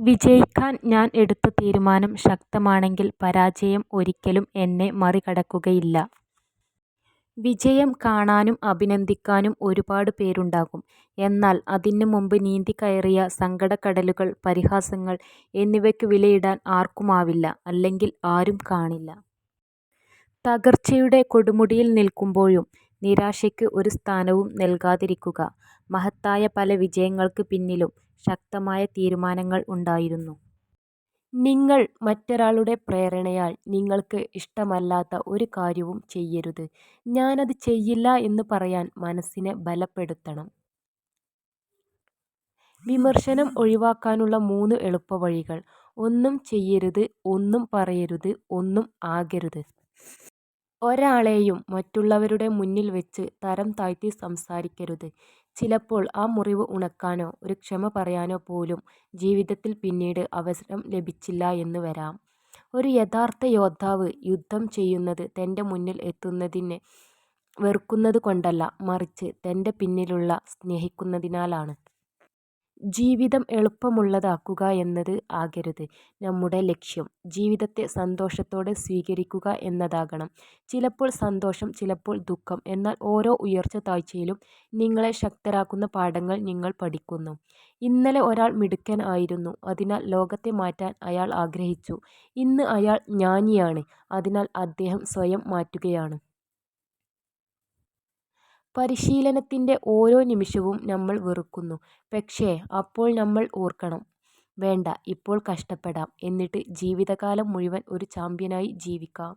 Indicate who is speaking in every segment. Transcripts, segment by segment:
Speaker 1: വിജയിക്കാൻ ഞാൻ എടുത്ത തീരുമാനം ശക്തമാണെങ്കിൽ പരാജയം ഒരിക്കലും എന്നെ മറികടക്കുകയില്ല. വിജയം കാണാനും അഭിനന്ദിക്കാനും ഒരുപാട് പേരുണ്ടാകും. എന്നാൽ അതിന് മുമ്പ് നീന്തിക്കയറിയ സങ്കടക്കടലുകൾ, പരിഹാസങ്ങൾ എന്നിവയ്ക്ക് വിലയിടാൻ ആർക്കുമാവില്ല. അല്ലെങ്കിൽ ആരും കാണില്ല. തകർച്ചയുടെ കൊടുമുടിയിൽ നിൽക്കുമ്പോഴും നിരാശയ്ക്ക് ഒരു സ്ഥാനവും നൽകാതിരിക്കുക. മഹത്തായ പല വിജയങ്ങൾക്ക് പിന്നിലും ശക്തമായ തീരുമാനങ്ങൾ ഉണ്ടായിരുന്നു. നിങ്ങൾ മറ്റൊരാളുടെ പ്രേരണയാൽ നിങ്ങൾക്ക് ഇഷ്ടമല്ലാത്ത ഒരു കാര്യവും ചെയ്യരുത്. ഞാനത് ചെയ്യില്ല എന്ന് പറയാൻ മനസ്സിനെ ബലപ്പെടുത്തണം. വിമർശനം ഒഴിവാക്കാനുള്ള 3 എളുപ്പവഴികൾ. ഒന്നും ചെയ്യരുത്, ഒന്നും പറയരുത്, ഒന്നും ആകരുത്. ഒരാളെയും മറ്റുള്ളവരുടെ മുന്നിൽ വെച്ച് തരം താഴ്ത്തി സംസാരിക്കരുത്. ചിലപ്പോൾ ആ മുറിവ് ഉണക്കാനോ ഒരു ക്ഷമ പറയാനോ പോലും ജീവിതത്തിൽ പിന്നീട് അവസരം ലഭിച്ചില്ല എന്ന് വരാം. ഒരു യഥാർത്ഥ യോദ്ധാവ് യുദ്ധം ചെയ്യുന്നത് തൻ്റെ മുന്നിൽ എത്തുന്നതിനെ വെറുക്കുന്നത് കൊണ്ടല്ല, മറിച്ച് തൻ്റെ പിന്നിലുള്ള സ്നേഹിക്കുന്നതിനാലാണ്. ജീവിതം എളുപ്പമുള്ളതാക്കുക എന്നത് ആകരുത് നമ്മുടെ ലക്ഷ്യം. ജീവിതത്തെ സന്തോഷത്തോടെ സ്വീകരിക്കുക എന്നതാകണം. ചിലപ്പോൾ സന്തോഷം, ചിലപ്പോൾ ദുഃഖം. എന്നാൽ ഓരോ ഉയർച്ച താഴ്ചയിലും നിങ്ങളെ ശക്തരാക്കുന്ന പാഠങ്ങൾ നിങ്ങൾ പഠിക്കുന്നു. ഇന്നലെ ഒരാൾ മിടുക്കൻ ആയിരുന്നു, അതിനാൽ ലോകത്തെ മാറ്റാൻ അയാൾ ആഗ്രഹിച്ചു. ഇന്ന് അയാൾ ജ്ഞാനിയാണ്, അതിനാൽ അദ്ദേഹം സ്വയം മാറ്റുകയാണ്. പരിശീലനത്തിൻ്റെ ഓരോ നിമിഷവും നമ്മൾ വെറുക്കുന്നു. പക്ഷേ അപ്പോൾ നമ്മൾ ഓർക്കണം, വേണ്ട, ഇപ്പോൾ കഷ്ടപ്പെടാം, എന്നിട്ട് ജീവിതകാലം മുഴുവൻ ഒരു ചാമ്പ്യനായി ജീവിക്കാം.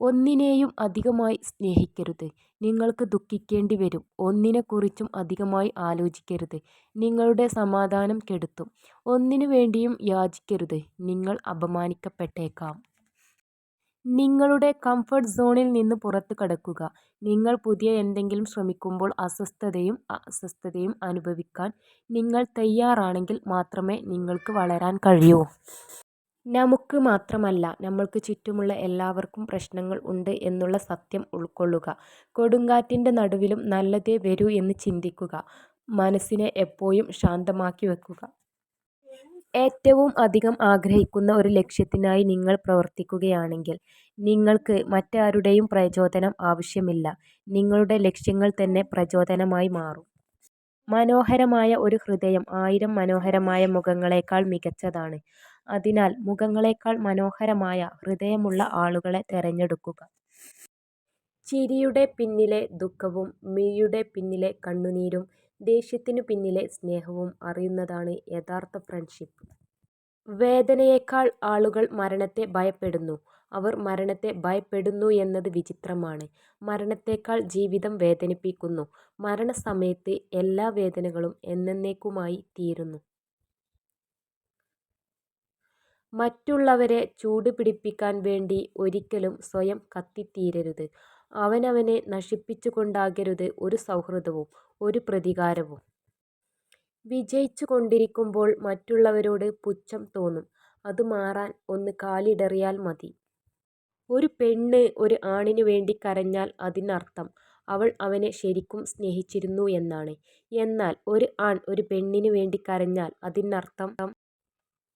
Speaker 1: ഒന്നിനെയും അധികമായി സ്നേഹിക്കരുത്. നിങ്ങൾക്ക് ദുഃഖിക്കേണ്ടി വരും. ഒന്നിനെക്കുറിച്ചും അധികമായി ആലോചിക്കരുത്. നിങ്ങളുടെ സമാധാനം കെടുത്തും. ഒന്നിനു വേണ്ടിയും യാചിക്കരുത്. നിങ്ങൾ അപമാനിക്കപ്പെട്ടേക്കാം. നിങ്ങളുടെ കംഫർട്ട് സോണിൽ നിന്ന് പുറത്ത് കടക്കുക. നിങ്ങൾ പുതിയ എന്തെങ്കിലും ശ്രമിക്കുമ്പോൾ അസ്വസ്ഥതയും അനുഭവിക്കാൻ നിങ്ങൾ തയ്യാറാണെങ്കിൽ മാത്രമേ നിങ്ങൾക്ക് വളരാൻ കഴിയൂ. നമുക്ക് മാത്രമല്ല, നമ്മൾക്ക് ചുറ്റുമുള്ള എല്ലാവർക്കും പ്രശ്നങ്ങൾ ഉണ്ട് എന്നുള്ള സത്യം ഉൾക്കൊള്ളുക. കൊടുങ്കാറ്റിൻ്റെ നടുവിലും നല്ലതേ വരൂ എന്ന് ചിന്തിക്കുക. മനസ്സിനെ എപ്പോഴും ശാന്തമാക്കി വെക്കുക. ഏറ്റവും അധികം ആഗ്രഹിക്കുന്ന ഒരു ലക്ഷ്യത്തിനായി നിങ്ങൾ പ്രവർത്തിക്കുകയാണെങ്കിൽ നിങ്ങൾക്ക് മറ്റാരുടെയും പ്രചോദനം ആവശ്യമില്ല. നിങ്ങളുടെ ലക്ഷ്യങ്ങൾ തന്നെ പ്രചോദനമായി മാറും. മനോഹരമായ ഒരു ഹൃദയം 1000 മനോഹരമായ മുഖങ്ങളേക്കാൾ മികച്ചതാണ്. അതിനാൽ മുഖങ്ങളേക്കാൾ മനോഹരമായ ഹൃദയമുള്ള ആളുകളെ തിരഞ്ഞെടുക്കുക. ചിരിയുടെ പിന്നിലെ ദുഃഖവും മിഴിയുടെ പിന്നിലെ കണ്ണുനീരും ദേഷ്യത്തിനു പിന്നിലെ സ്നേഹവും അറിയുന്നതാണ് യഥാർത്ഥ ഫ്രണ്ട്ഷിപ്പ്. വേദനയേക്കാൾ ആളുകൾ മരണത്തെ ഭയപ്പെടുന്നു. അവർ മരണത്തെ ഭയപ്പെടുന്നു എന്നത് വിചിത്രമാണ്. മരണത്തേക്കാൾ ജീവിതം വേദനിപ്പിക്കുന്നു. മരണസമയത്ത് എല്ലാ വേദനകളും എന്നെന്നേക്കുമായി തീരുന്നു. മറ്റുള്ളവരെ ചൂടുപിടിപ്പിക്കാൻ വേണ്ടി ഒരിക്കലും സ്വയം കത്തിത്തീരരുത്. അവനവനെ നശിപ്പിച്ചുകൊണ്ടാകരുത് ഒരു സൗഹൃദവും ഒരു പ്രതികാരവും. വിജയിച്ചുകൊണ്ടിരിക്കുമ്പോൾ മറ്റുള്ളവരോട് പുച്ഛം തോന്നും. അത് മാറാൻ ഒന്ന് കാലിടറിയാൽ മതി. ഒരു പെണ്ണ് ഒരു ആണിനു വേണ്ടി കരഞ്ഞാൽ അതിനർത്ഥം അവൾ അവനെ ശരിക്കും സ്നേഹിച്ചിരുന്നു എന്നാണ്. എന്നാൽ ഒരു ആൺ ഒരു പെണ്ണിനു വേണ്ടി കരഞ്ഞാൽ അതിനർത്ഥം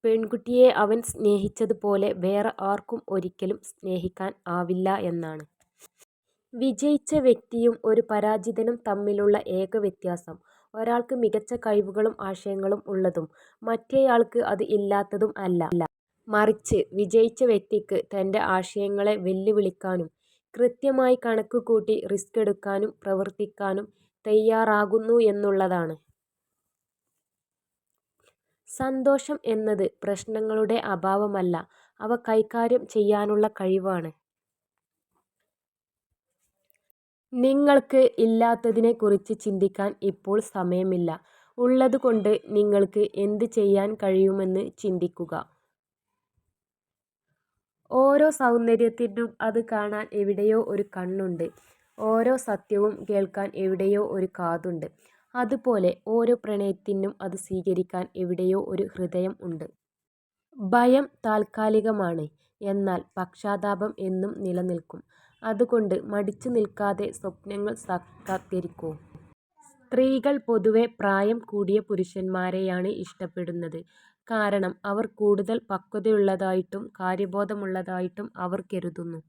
Speaker 1: പെൺകുട്ടിയെ അവൻ സ്നേഹിച്ചതുപോലെ വേറെ ആർക്കും ഒരിക്കലും സ്നേഹിക്കാൻ ആവില്ല എന്നാണ്. വിജയിച്ച വ്യക്തിയും ഒരു പരാജിതനും തമ്മിലുള്ള ഏക വ്യത്യാസം, ഒരാൾക്ക് മികച്ച കഴിവുകളും ആശയങ്ങളും ഉള്ളതും മറ്റേയാൾക്ക് അത് ഇല്ലാത്തതും അല്ല. മറിച്ച് വിജയിച്ച വ്യക്തിക്ക് തൻ്റെ ആശയങ്ങളെ വെല്ലുവിളിക്കാനും കൃത്യമായി കണക്കുകൂട്ടി റിസ്ക് എടുക്കാനും പ്രവർത്തിക്കാനും തയ്യാറാകുന്നു എന്നുള്ളതാണ്. സന്തോഷം എന്നത് പ്രശ്നങ്ങളുടെ അഭാവമല്ല, അവ കൈകാര്യം ചെയ്യാനുള്ള കഴിവാണ്. നിങ്ങൾക്ക് ഇല്ലാത്തതിനെക്കുറിച്ച് ചിന്തിക്കാൻ ഇപ്പോൾ സമയമില്ല. ഉള്ളതുകൊണ്ട് നിങ്ങൾക്ക് എന്ത് ചെയ്യാൻ കഴിയുമെന്ന് ചിന്തിക്കുക. ഓരോ സൗന്ദര്യത്തിനും അത് കാണാൻ എവിടെയോ ഒരു കണ്ണുണ്ട്. ഓരോ സത്യവും കേൾക്കാൻ എവിടെയോ ഒരു കാതുണ്ട്. അതുപോലെ ഓരോ പ്രണയത്തിനും അത് സ്വീകരിക്കാൻ എവിടെയോ ഒരു ഹൃദയം ഉണ്ട്. ഭയം താൽക്കാലികമാണ്, എന്നാൽ പക്ഷാതാപം എന്നും നിലനിൽക്കും. അതുകൊണ്ട് മടിച്ചു നിൽക്കാതെ സ്വപ്നങ്ങൾ സാക്ഷാത്കരിക്കൂ. സ്ത്രീകൾ പൊതുവെ പ്രായം കൂടിയ പുരുഷന്മാരെയാണ് ഇഷ്ടപ്പെടുന്നത്. കാരണം അവർ കൂടുതൽ പക്വതയുള്ളതായിട്ടും കാര്യബോധമുള്ളതായിട്ടും അവർ കരുതുന്നു.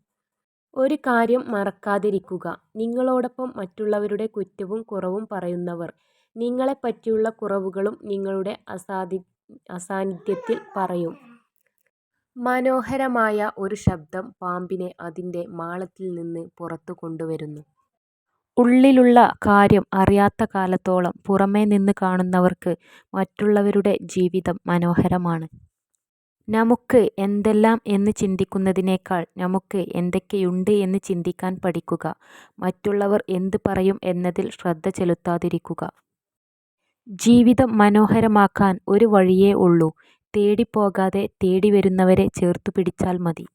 Speaker 1: ഒരു കാര്യം മറക്കാതിരിക്കുക. നിങ്ങളോടൊപ്പം മറ്റുള്ളവരുടെ കുറ്റവും കുറവും പറയുന്നവർ നിങ്ങളെപ്പറ്റിയുള്ള കുറവുകളും നിങ്ങളുടെ അസാന്നിധ്യത്തിൽ പറയും. മനോഹരമായ ഒരു ശബ്ദം പാമ്പിനെ അതിൻ്റെ മാളത്തിൽ നിന്ന് പുറത്തു കൊണ്ടുവരുന്നു. ഉള്ളിലുള്ള കാര്യം അറിയാത്ത കാലത്തോളം പുറമേ നിന്ന് കാണുന്നവർക്ക് മറ്റുള്ളവരുടെ ജീവിതം മനോഹരമാണ്. നമുക്ക് എന്തെല്ലാം എന്ന് ചിന്തിക്കുന്നതിനേക്കാൾ നമുക്ക് എന്തൊക്കെയുണ്ട് എന്ന് ചിന്തിക്കാൻ പഠിക്കുക. മറ്റുള്ളവർ എന്ത് പറയും എന്നതിൽ ശ്രദ്ധ ചെലുത്താതിരിക്കുക. ജീവിതം മനോഹരമാക്കാൻ ഒരു വഴിയേ ഉള്ളൂ. തേടിപ്പോകാതെ തേടിവരുന്നവരെ ചേർത്തുപിടിച്ചാൽ മതി.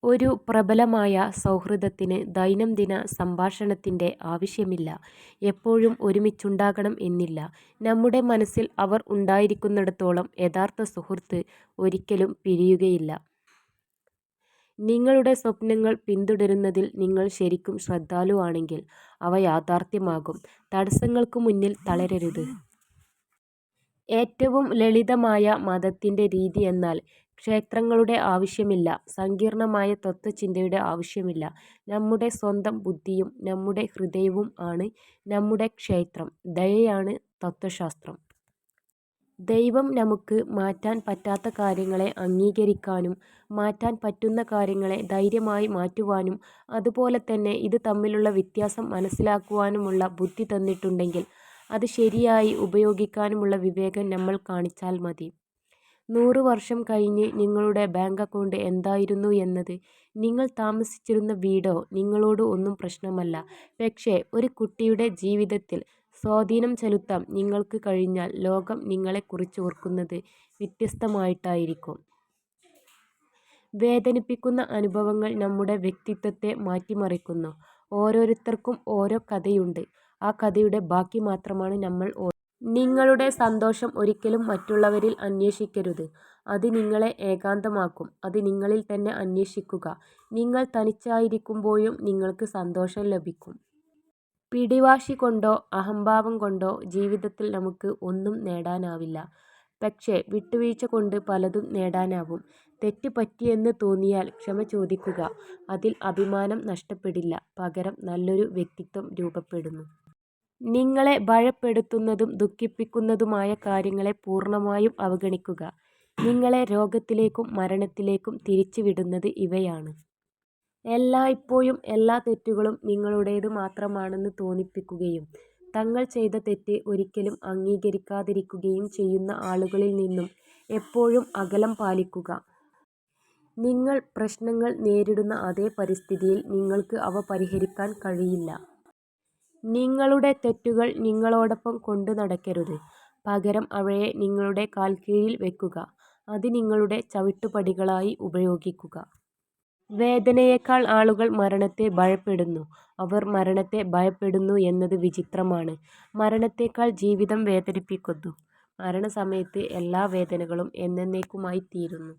Speaker 1: ഒരു പ്രബലമായ സൗഹൃദത്തിന് ദൈനംദിന സംഭാഷണത്തിൻ്റെ ആവശ്യമില്ല. എപ്പോഴും ഒരുമിച്ചുണ്ടാകണം എന്നില്ല. നമ്മുടെ മനസ്സിൽ അവർ ഉണ്ടായിരിക്കുന്നിടത്തോളം യഥാർത്ഥ സുഹൃത്ത് ഒരിക്കലും പിരിയുകയില്ല. നിങ്ങളുടെ സ്വപ്നങ്ങൾ പിന്തുടരുന്നതിൽ നിങ്ങൾ ശരിക്കും ശ്രദ്ധാലുവാണെങ്കിൽ അവ യാഥാർത്ഥ്യമാകും. തടസ്സങ്ങൾക്ക് മുന്നിൽ തളരരുത്. ഏറ്റവും ലളിതമായ മതത്തിൻ്റെ രീതി എന്നാൽ ക്ഷേത്രങ്ങളുടെ ആവശ്യമില്ല. സങ്കീർണമായ തത്ത്വചിന്തയുടെ ആവശ്യമില്ല. നമ്മുടെ സ്വന്തം ബുദ്ധിയും നമ്മുടെ ഹൃദയവും ആണ് നമ്മുടെ ക്ഷേത്രം. ദയയാണ് തത്വശാസ്ത്രം. ദൈവം നമുക്ക് മാറ്റാൻ പറ്റാത്ത കാര്യങ്ങളെ അംഗീകരിക്കാനും മാറ്റാൻ പറ്റുന്ന കാര്യങ്ങളെ ധൈര്യമായി മാറ്റുവാനും അതുപോലെ തന്നെ ഇത് തമ്മിലുള്ള വ്യത്യാസം മനസ്സിലാക്കുവാനുമുള്ള ബുദ്ധി തന്നിട്ടുണ്ടെങ്കിൽ അത് ശരിയായി ഉപയോഗിക്കാനുമുള്ള വിവേകം നമ്മൾ കാണിച്ചാൽ മതി. 100 വർഷം കഴിഞ്ഞ് നിങ്ങളുടെ ബാങ്ക് അക്കൗണ്ട് എന്തായിരുന്നു എന്നത് നിങ്ങൾ താമസിച്ചിരുന്ന വീടോ നിങ്ങളോട് ഒന്നും പ്രശ്നമല്ല. പക്ഷേ ഒരു കുട്ടിയുടെ ജീവിതത്തിൽ സ്വാധീനം ചെലുത്താൻ നിങ്ങൾക്ക് കഴിഞ്ഞാൽ ലോകം നിങ്ങളെക്കുറിച്ച് ഓർക്കുന്നത് വ്യത്യസ്തമായിട്ടായിരിക്കും. വേദനിപ്പിക്കുന്ന അനുഭവങ്ങൾ നമ്മുടെ വ്യക്തിത്വത്തെ മാറ്റിമറിക്കുന്നു. ഓരോരുത്തർക്കും ഓരോ കഥയുണ്ട്. ആ കഥയുടെ ബാക്കി മാത്രമാണ് നമ്മൾ നിങ്ങളുടെ സന്തോഷം ഒരിക്കലും മറ്റുള്ളവരിൽ അന്വേഷിക്കരുത്. അത് നിങ്ങളെ ഏകാന്തമാക്കും. അത് നിങ്ങളിൽ തന്നെ അന്വേഷിക്കുക. നിങ്ങൾ തനിച്ചായിരിക്കുമ്പോഴും നിങ്ങൾക്ക് സന്തോഷം ലഭിക്കും. പിടിവാശി കൊണ്ടോ അഹംഭാവം കൊണ്ടോ ജീവിതത്തിൽ നമുക്ക് ഒന്നും നേടാനാവില്ല. പക്ഷേ വിട്ടുവീഴ്ച കൊണ്ട് പലതും നേടാനാവും. തെറ്റ് പറ്റിയെന്ന് തോന്നിയാൽ ക്ഷമ ചോദിക്കുക. അതിൽ അഭിമാനം നഷ്ടപ്പെടില്ല. പകരം നല്ലൊരു വ്യക്തിത്വം രൂപപ്പെടുന്നു. നിങ്ങളെ ഭയപ്പെടുത്തുന്നതും ദുഃഖിപ്പിക്കുന്നതുമായ കാര്യങ്ങളെ പൂർണ്ണമായും അവഗണിക്കുക. നിങ്ങളെ രോഗത്തിലേക്കും മരണത്തിലേക്കും തിരിച്ചുവിടുന്നത് ഇവയാണ്. എല്ലായ്പ്പോഴും എല്ലാ തെറ്റുകളും നിങ്ങളുടേത് മാത്രമാണെന്ന് തോന്നിപ്പിക്കുകയും തങ്ങൾ ചെയ്ത തെറ്റ് ഒരിക്കലും അംഗീകരിക്കാതിരിക്കുകയും ചെയ്യുന്ന ആളുകളിൽ നിന്നും എപ്പോഴും അകലം പാലിക്കുക. നിങ്ങൾ പ്രശ്നങ്ങൾ നേരിടുന്ന അതേ പരിസ്ഥിതിയിൽ നിങ്ങൾക്ക് അവ പരിഹരിക്കാൻ കഴിയില്ല. നിങ്ങളുടെ തെറ്റുകൾ നിങ്ങളോടൊപ്പം കൊണ്ടു നടക്കരുത്. പകരം അവയെ നിങ്ങളുടെ കാൽക്കീഴിൽ വെക്കുക. അത് നിങ്ങളുടെ ചവിട്ടുപടികളായി ഉപയോഗിക്കുക. വേദനയേക്കാൾ ആളുകൾ മരണത്തെ ഭയപ്പെടുന്നു. അവർ മരണത്തെ ഭയപ്പെടുന്നു എന്നത് വിചിത്രമാണ്. മരണത്തേക്കാൾ ജീവിതം വേദനിപ്പിക്കുന്നു. മരണസമയത്ത് എല്ലാ വേദനകളും എന്നേക്കുമായി തീരുന്നു.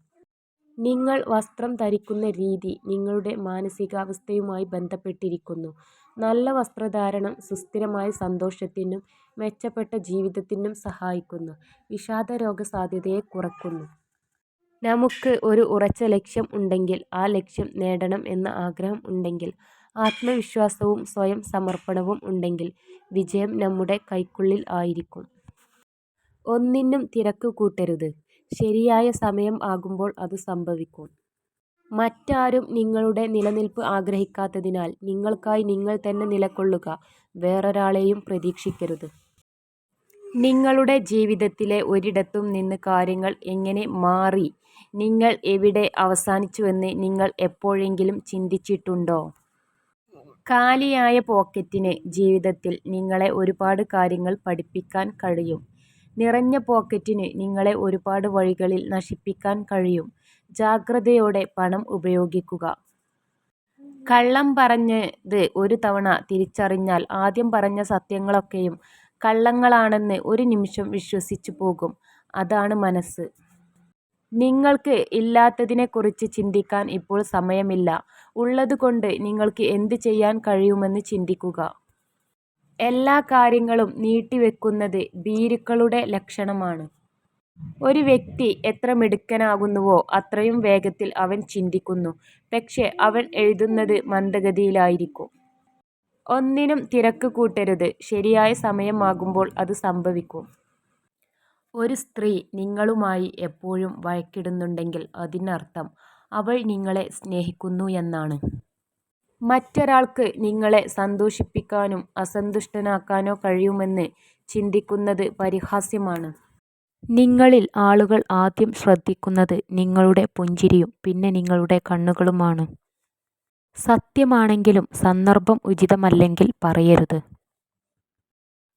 Speaker 1: നിങ്ങൾ വസ്ത്രം ധരിക്കുന്ന രീതി നിങ്ങളുടെ മാനസികാവസ്ഥയുമായി ബന്ധപ്പെട്ടിരിക്കുന്നു. നല്ല വസ്ത്രധാരണം സുസ്ഥിരമായ സന്തോഷത്തിനും മെച്ചപ്പെട്ട ജീവിതത്തിനും സഹായിക്കുന്നു. വിഷാദരോഗസാധ്യതയെ കുറയ്ക്കുന്നു. നമുക്ക് ഒരു ഉറച്ച ലക്ഷ്യം ഉണ്ടെങ്കിൽ, ആ ലക്ഷ്യം നേടണം എന്ന ആഗ്രഹം ഉണ്ടെങ്കിൽ, ആത്മവിശ്വാസവും സ്വയം സമർപ്പണവും ഉണ്ടെങ്കിൽ വിജയം നമ്മുടെ കൈക്കുള്ളിൽ ആയിരിക്കും. ഒന്നിനും തിരക്ക് കൂട്ടരുത്. ശരിയായ സമയം ആകുമ്പോൾ അത് സംഭവിക്കും. മറ്റാരും നിങ്ങളുടെ നിലനിൽപ്പ് ആഗ്രഹിക്കാത്തതിനാൽ നിങ്ങൾക്കായി നിങ്ങൾ തന്നെ നിലകൊള്ളുക. വേറൊരാളെയും പ്രതീക്ഷിക്കരുത്. നിങ്ങളുടെ ജീവിതത്തിലെ ഒരിടത്തും നിന്ന് കാര്യങ്ങൾ എങ്ങനെ മാറി, നിങ്ങൾ എവിടെ അവസാനിച്ചുവെന്ന് നിങ്ങൾ എപ്പോഴെങ്കിലും ചിന്തിച്ചിട്ടുണ്ടോ? കാലിയായ പോക്കറ്റിന് ജീവിതത്തിൽ നിങ്ങളെ ഒരുപാട് കാര്യങ്ങൾ പഠിപ്പിക്കാൻ കഴിയും. നിറഞ്ഞ പോക്കറ്റിന് നിങ്ങളെ ഒരുപാട് വഴികളിൽ നശിപ്പിക്കാൻ കഴിയും. ജാഗ്രതയോടെ പണം ഉപയോഗിക്കുക. കള്ളം പറഞ്ഞത് ഒരു തവണ തിരിച്ചറിഞ്ഞാൽ ആദ്യം പറഞ്ഞ സത്യങ്ങളൊക്കെയും കള്ളങ്ങളാണെന്ന് ഒരു നിമിഷം വിശ്വസിച്ചു പോകും. അതാണ് മനസ്സ്. നിങ്ങൾക്ക് ഇല്ലാത്തതിനെക്കുറിച്ച് ചിന്തിക്കാൻ ഇപ്പോൾ സമയമില്ല. ഉള്ളതുകൊണ്ട് നിങ്ങൾക്ക് എന്ത് ചെയ്യാൻ കഴിയുമെന്ന് ചിന്തിക്കുക. എല്ലാ കാര്യങ്ങളും നീട്ടിവെക്കുന്നത് ഭീരുക്കളുടെ ലക്ഷണമാണ്. ഒരു വ്യക്തി എത്ര മിടുക്കനാകുന്നുവോ അത്രയും വേഗത്തിൽ അവൻ ചിന്തിക്കുന്നു. പക്ഷേ അവൻ എഴുതുന്നത് മന്ദഗതിയിലായിരിക്കും. ഒന്നിനും തിരക്ക് കൂട്ടരുത്. ശരിയായ സമയമാകുമ്പോൾ അത് സംഭവിക്കും. ഒരു സ്ത്രീ നിങ്ങളുമായി എപ്പോഴും വഴക്കിടുന്നുണ്ടെങ്കിൽ അതിനർത്ഥം അവൾ നിങ്ങളെ സ്നേഹിക്കുന്നു എന്നാണ്. മറ്റൊരാൾക്ക് നിങ്ങളെ സന്തോഷിപ്പിക്കാനോ അസന്തുഷ്ടനാക്കാനോ കഴിയുമെന്ന് ചിന്തിക്കുന്നത് പരിഹാസ്യമാണ്. നിങ്ങളിൽ ആളുകൾ ആദ്യം ശ്രദ്ധിക്കുന്നത് നിങ്ങളുടെ പുഞ്ചിരിയും പിന്നെ നിങ്ങളുടെ കണ്ണുകളുമാണ്. സത്യമാണെങ്കിലും സന്ദർഭം ഉചിതമല്ലെങ്കിൽ പറയരുത്.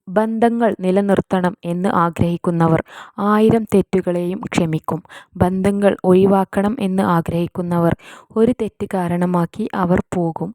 Speaker 1: ബന്ധങ്ങൾ നിലനിർത്തണം എന്ന് ആഗ്രഹിക്കുന്നവർ 1000 തെറ്റുകളെയും ക്ഷമിക്കും. ബന്ധങ്ങൾ ഒഴിവാക്കണം എന്ന് ആഗ്രഹിക്കുന്നവർ ഒരു തെറ്റ് കാരണമാക്കി അവർ പോകും.